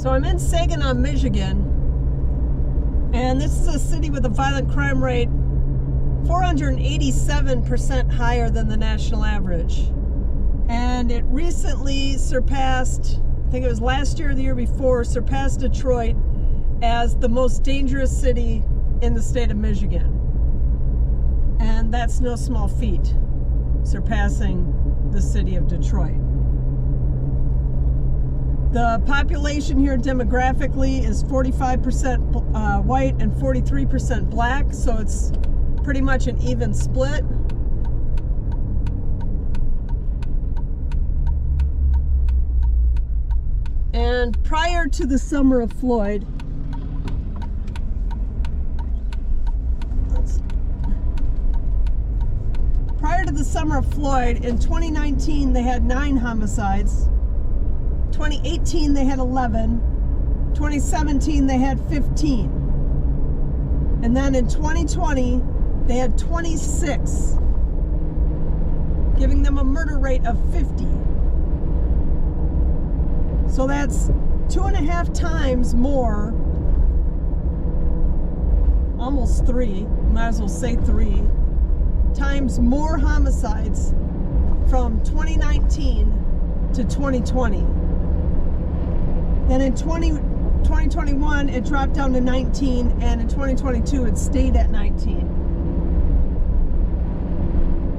So I'm in Saginaw, Michigan, and this is a city with a violent crime rate 487% higher than the national average. And it recently surpassed, I think it was last year or the year before, surpassed Detroit as the most dangerous city in the state of Michigan. And that's no small feat, surpassing the city of Detroit. The population here demographically is 45% white and 43% black, so it's pretty much an even split. And prior to the summer of Floyd, in 2019 they had 9 homicides. 2018 they had 11. 2017 they had 15. And then in 2020 they had 26, giving them a murder rate of 50. So that's 2.5 times more, almost 3, might as well say 3 times more homicides from 2019 to 2020. Then in 2021 it dropped down to 19, and in 2022 it stayed at 19.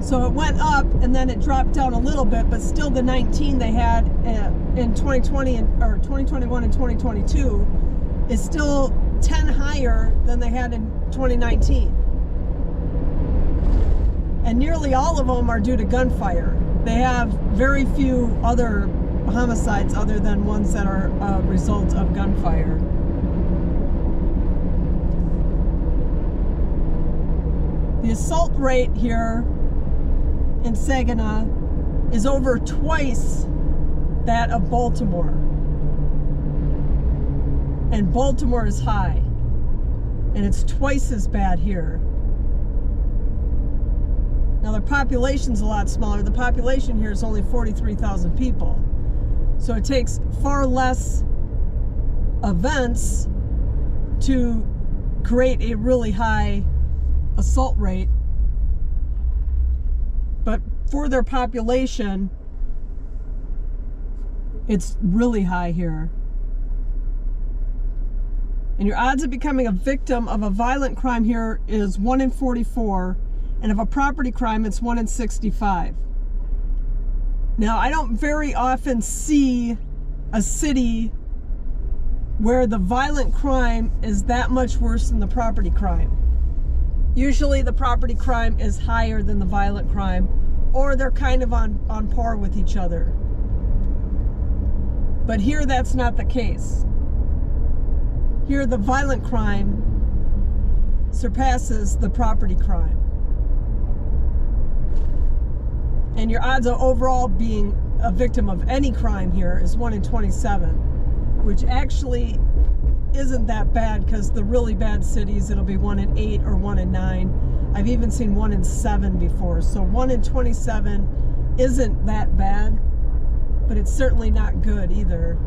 So it went up and then it dropped down a little bit, but still the 19 they had in 2020 or 2021 and 2022 is still 10 higher than they had in 2019. And nearly all of them are due to gunfire. They have very few other homicides other than ones that are a result of gunfire. The assault rate here in Saginaw is over twice that of Baltimore. And Baltimore is high, and it's twice as bad here. Now their population's a lot smaller. The population here is only 43,000 people. So it takes far less events to create a really high assault rate. But for their population, it's really high here. And your odds of becoming a victim of a violent crime here is 1 in 44. And of a property crime, it's 1 in 65. Now, I don't very often see a city where the violent crime is that much worse than the property crime. Usually the property crime is higher than the violent crime, or they're kind of on par with each other. But here that's not the case. Here the violent crime surpasses the property crime. And your odds of overall being a victim of any crime here is 1 in 27, which actually isn't that bad, because the really bad cities, it'll be 1 in 8 or 1 in 9. I've even seen 1 in 7 before. So 1 in 27 isn't that bad, but it's certainly not good either.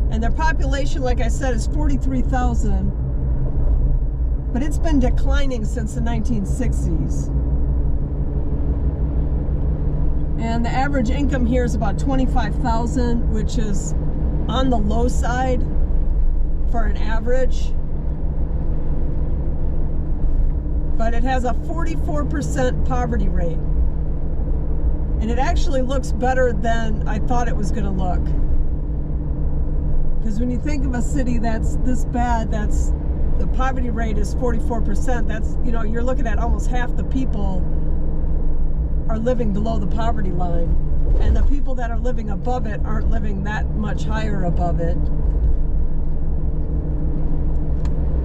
And their population, like I said, is 43,000. But it's been declining since the 1960s. And the average income here is about $25,000, which is on the low side for an average. But it has a 44% poverty rate. And it actually looks better than I thought it was going to look. Because when you think of a city that's this bad, the poverty rate is 44%. That's, you're looking at almost half the people are living below the poverty line. And the people that are living above it aren't living that much higher above it.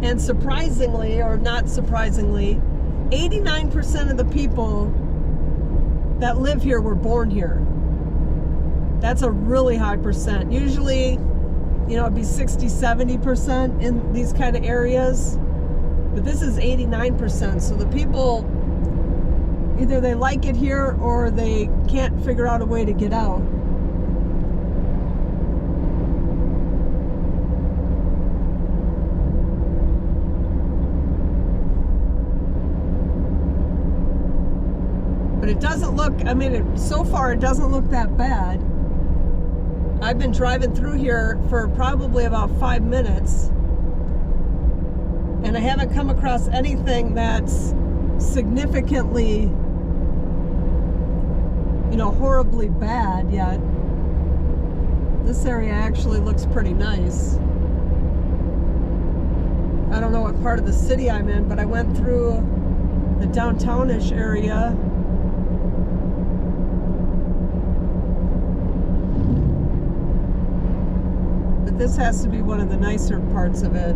And surprisingly, or not surprisingly, 89% of the people that live here were born here. That's a really high percent. Usually, it'd be 60, 70% in these kind of areas. But this is 89%. So the people, either they like it here or they can't figure out a way to get out. But it doesn't look, I mean, so far it doesn't look that bad. I've been driving through here for probably about 5 minutes, and I haven't come across anything that's significantly, you know, horribly bad yet. This area actually looks pretty nice. I don't know what part of the city I'm in, but I went through the downtownish area. But this has to be one of the nicer parts of it.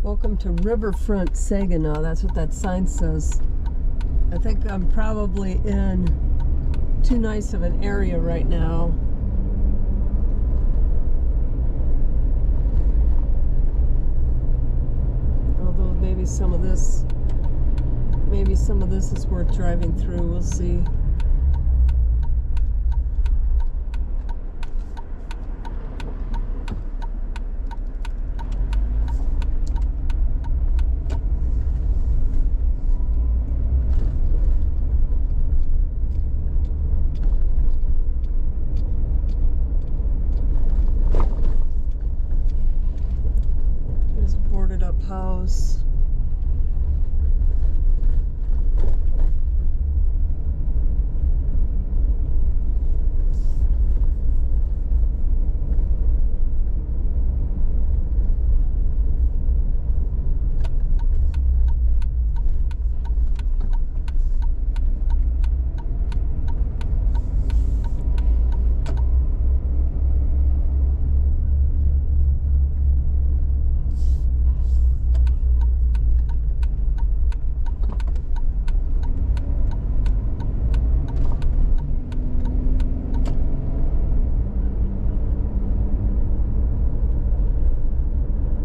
Welcome to Riverfront Saginaw. That's what that sign says. I think I'm probably in too nice of an area right now. Although maybe some of this is worth driving through. We'll see. House.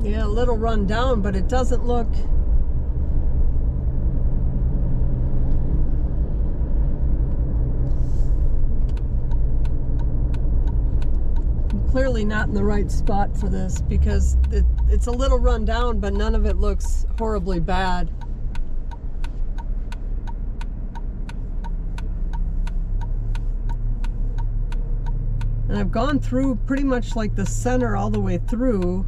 Yeah, a little run down, but it doesn't look I'm clearly not in the right spot for this because it's a little run down, but none of it looks horribly bad. And I've gone through pretty much like the center all the way through.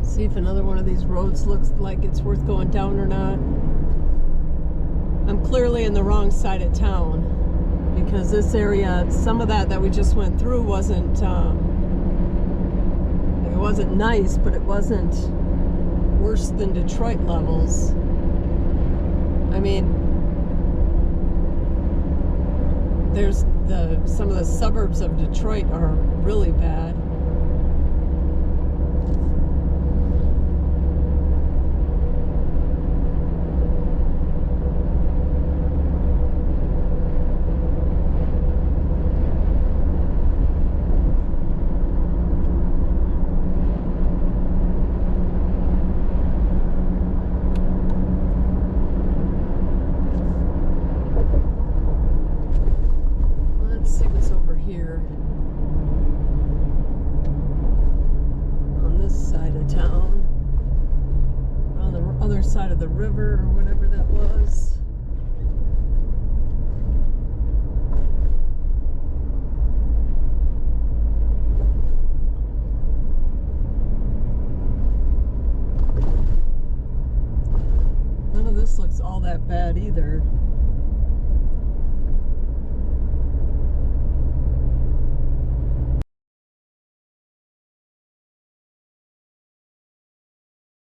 See if another one of these roads looks like it's worth going down or not. I'm clearly in the wrong side of town because this area, some of that we just went through wasn't, it wasn't nice, but it wasn't worse than Detroit levels. I mean, some of the suburbs of Detroit are really bad. the river or whatever that was. None of this looks all that bad either.